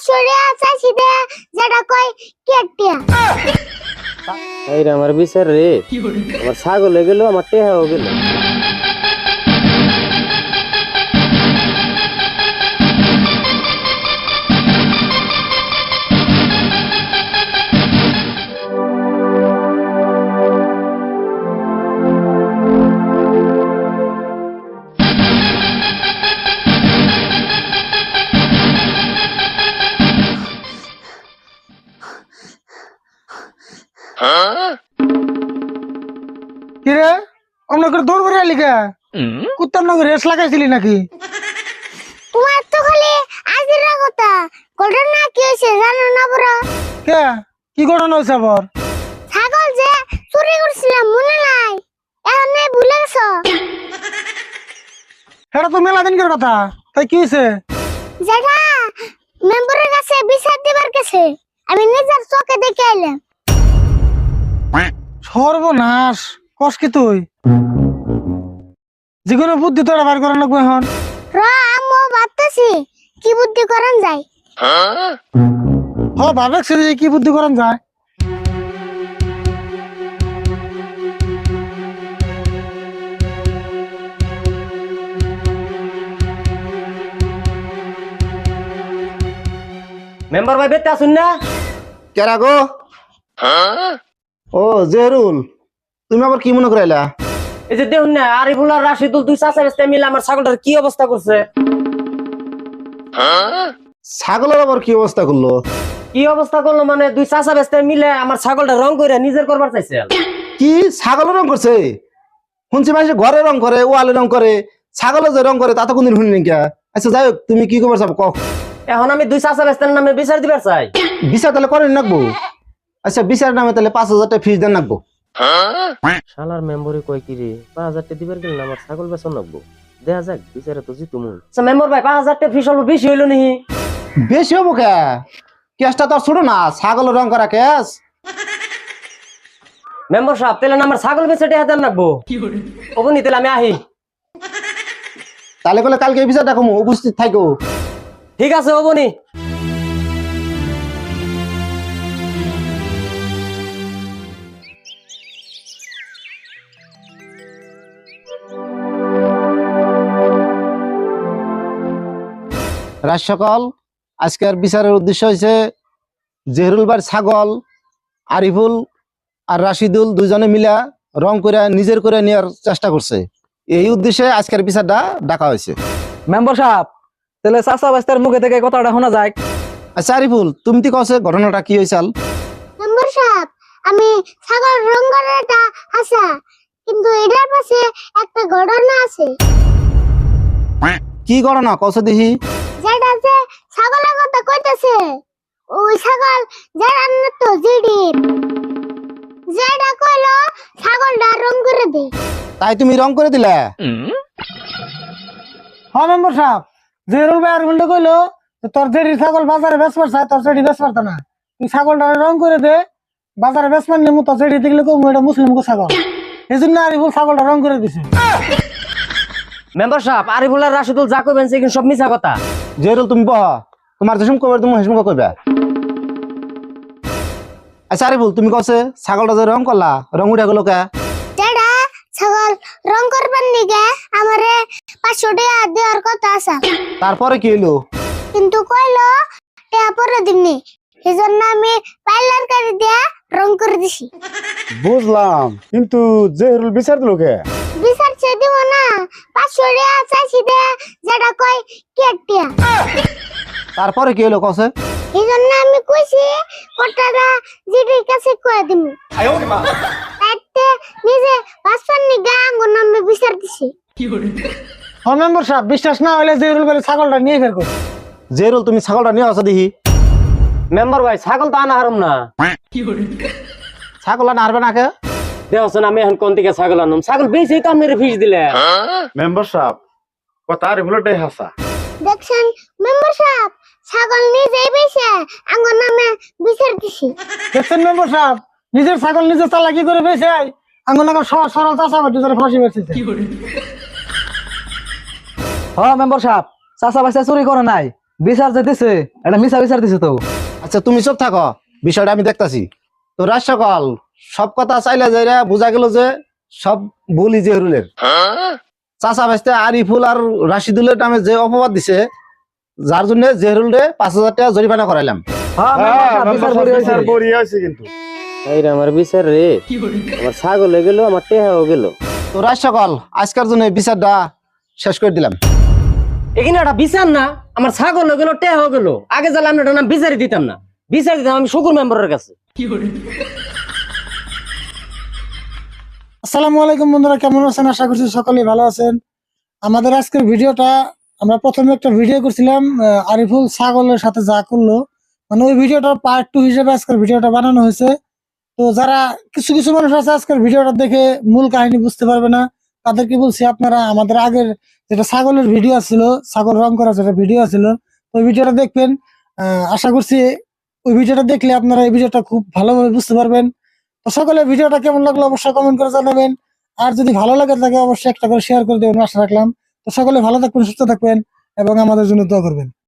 পাঁচশো চাইছি দে যেটা কয় কেটিয়া এই রে আমার বিচার রে, আমার ছাগল হয়ে গেল, আমার টেহাও গেল। কিরে অন্য করে দৌড় করে আলি কে? কুত্তার নগর রেস লাগাইছিলি নাকি? তোমার তো খালি আজিরা কথা ঘটনা কি হয়েছে জানো না বড়? কে কি ঘটনা হয়েছে আবার? ছাগল যে চুরি করছিলাম মনে নাই, এখন নাই ভুলে গেছো? এটা তো মেলা দিনকার কথা, তাই কি হয়েছে? যেটা মেম্বারের কাছে বিচার দিবার কাছে আমি নিজের চোখে দেখে আইলাম। সর্বনাশ, কস কি তুই? যেকোনো বুদ্ধি তো বার করা লাগবে এখন। র আম্মু ভাবতেছি কি বুদ্ধি করেন যায়। ভাবছি যে কি বুদ্ধি করান যায়। মেম্বার ভাই বেতে আসুন না। কেরা গো? ও জেহরুল, তুমি আবার কি মনে করাইলা? এই যে দেখুন না, আরিফুল আর রাশিদুল দুই চাচা বেস্তে মিলে আমার ছাগলটার কি অবস্থা করছে। ছাগলের আবার কি অবস্থা করলো? কি অবস্থা করলো মানে দুই চাচা বেস্তে মিলে আমার ছাগলটা রং করে নিজের করবার চাইছে। কি ছাগলের রং করছে? শুনছি মানুষ ঘরে রং করে, ওয়ালে রং করে, ছাগলে যে রং করে তা তো কোনদিন শুনি নাকি। আচ্ছা যাই হোক, তুমি কি খবর চাও কও। এখন আমি দুই চাচা বেস্তের নামে বিচার দিবার চাই। বিচার তাহলে করেন নাকবো? আচ্ছা বিচার নামে তাহলে 5,000 টাকা ফিস দেন নাকবো। শালার মেম্বরে কয় কি রে, 5,000 টাকা দিবার গেলে আমার ছাগল বেচন লাগবো। দেখা যাক বিচারে তো জিতু মন। আচ্ছা মেম্বার ভাই 5,000 টাকা ফিস অল্প বেশি হইলো নি? বেশি হবো কে? কেসটা তো ছোট না, ছাগলের রং করা কেস। মেম্বার সাহেব তাহলে আমার ছাগল বেচে টাকা দেন লাগবো। ওবনি তাহলে আমি আহি। তাহলে বলে কালকে এই বিচারটা কমু, উপস্থিত থাকো। ঠিক আছে ওবনি। রাত সকাল আজকের বিচারের উদ্দেশ্য হয়েছে জেহরুল বার ছাগল আরিফুল আর রাশিদুল দুজনে মিলা রং করে নিজের করে নেওয়ার চেষ্টা করছে। এই উদ্দেশ্যে আজকের বিচারটা ডাকা হয়েছে। মেম্বার সাহেব তাহলে চাচা বাস্তার মুখে থেকে কথাটা শোনা যায়। আচ্ছা আরিফুল, তুমি তো কছে ঘটনাটা কি হয়েছিল? মেম্বার সাহেব আমি ছাগল রং করাটা আছে, কিন্তু এটার পাশে একটা ঘটনা আছে। কি ঘটনা কছে দেখি? যেটা যে ছাগলের কথা কইতেছে ওই ছাগল যেটা তো জিডির যেটা কইলো ছাগলটা রং করে দে। তাই তুমি রং করে দিলে? হ্যাঁ মেম্বার সাহেব, জেরুল ভাই আর গুন্ডে কইলো তোর জেরি ছাগল বাজারে বেচবার চাই, তোর জেরি বেচবার না, তুই ছাগলটা রং করে দে, বাজারে বেচবার নেমু, তোর জেরি দেখলে কমু এটা মুসলিম ছাগল। এই জন্য আরিফুল ছাগলটা রং করে দিছে। মেম্বার সাহেব আরিফুল আর রাশিদুল যা কইবেন সে কিন্তু সব মিছা কথা। জেহরুল তুমি বহ, তোমার যেসম কইবে তুমি হেসম কইবে। আচ্ছা আরিফুল, তুমি কছে ছাগলটা যে রং করলা, রং উঠে গেল কে? যেটা ছাগল রং করবার নিগে আমারে 500 টাকা দেওয়ার কথা আছে, তারপরে কি হইলো? কিন্তু কইলো টাকা পরে দিমনি, এজন্য আমি পার্লার করে দিয়া রং করে দিছি। বুঝলাম, কিন্তু জেহরুল বিচার দিল কে? বিচার চেয়ে দিব না, 500 টাকা চাইছি দে যেটা কয় কেটিয়া তারপরে কি হইলো কছে? এজন্য আমি কইছি কটাটা জিডির কাছে কয়ে দিমু। তাইতে নিজে বাসপান নিগা আঙ্গুর নামে বিচার দিছি। হ্যাঁ মেম্বার সাহেব, বিশ্বাস না হলে জেরুল ভাই ছাগলটা নিয়ে ফের কর। জেহরুল তুমি ছাগলটা নিয়ে আসো দেখি। মেম্বার ভাই ছাগল তো আনা হারম না। ছাগল না হারবে না কে? দেখছেন আমি এখন কোন থেকে ছাগল আনম, ছাগল বেশি তো আপনার ফিস দিলে। মেম্বার সাহেব কথা আরিফুলটাই হাসা। দেখছেন মেম্বার সাহেব, ছাগল নিজেই বেশে আঙ্গুর নামে বিচার দিছি। দেখছেন মেম্বার সাহেব, নিজের ছাগল নিজে চালাকি করে বেঁচে আঙ্গুর নাগাল সরল চাষা বাটি ধরে ফাঁসি বেঁচেছে। হ্যাঁ মেম্বার সাহেব চাচা বাস্তা চুরি করে নাই, বিচার যেতেছে এটা মিছা বিচার দিছে তো। আচ্ছা তুমি চুপ থাকো, বিষয়টা আমি দেখতাছি। তো রাজ সকল সব কথা চাইলে যাইরা বোঝা গেল যে সব ভুলই জেহরুলের। চাচা ভাইস্তে আরিফুল আর রাশিদুলের নামে যে অপবাদ দিছে, যার জন্য জেহরুল 5,000 টাকা জরিমানা করাইলাম। হ্যাঁ মেম্বার সাহেব, বিচার বড়ি হয়েছে। বিচার বড়ি আছে কিন্তু এই রে আমার বিচার রে, আমার ছাগল হয়ে গেল, আমার টেহাও গেল। তো রাজ সকল আজকের জন্য এই বিচারটা শেষ করে দিলাম। এখানে একটা বিচার না, আমার ছাগল হয়ে গেল, টেহাও গেল। আগে জানলে আমি এটা নাম বিচারই দিতাম না, বিচার দিতাম আমি শুকুর মেম্বারের কাছে। আসসালামু আলাইকুম বন্ধুরা, কেমন আছেন? আশা করছি সকলেই ভালো আছেন। আমাদের আজকের ভিডিওটা, আমরা প্রথমে একটা ভিডিও করছিলাম আরিফুল ছাগলের সাথে যা করলো, মানে ওই ভিডিওটার পার্ট 2 হিসেবে আজকের ভিডিওটা বানানো হয়েছে। তো যারা কিছু কিছু মানুষ আছে আজকের ভিডিওটা দেখে মূল কাহিনী বুঝতে পারবে না, তাদেরকে বলছি আপনারা আমাদের আগের যেটা ছাগলের ভিডিও ছিল, ছাগল রং করা যেটা ভিডিও ছিল, ওই ভিডিওটা দেখবেন। আশা করছি ওই ভিডিওটা দেখলে আপনারা এই ভিডিওটা খুব ভালোভাবে বুঝতে পারবেন। তো সকলে ভিডিওটা কেমন লাগলো অবশ্যই কমেন্ট করে জানাবেন, আর যদি ভালো লাগে থাকে অবশ্যই একটা করে শেয়ার করে দেবেন, আশা রাখলাম। তো সকলে ভালো থাকবেন, সুস্থ থাকবেন এবং আমাদের জন্য দোয়া করবেন।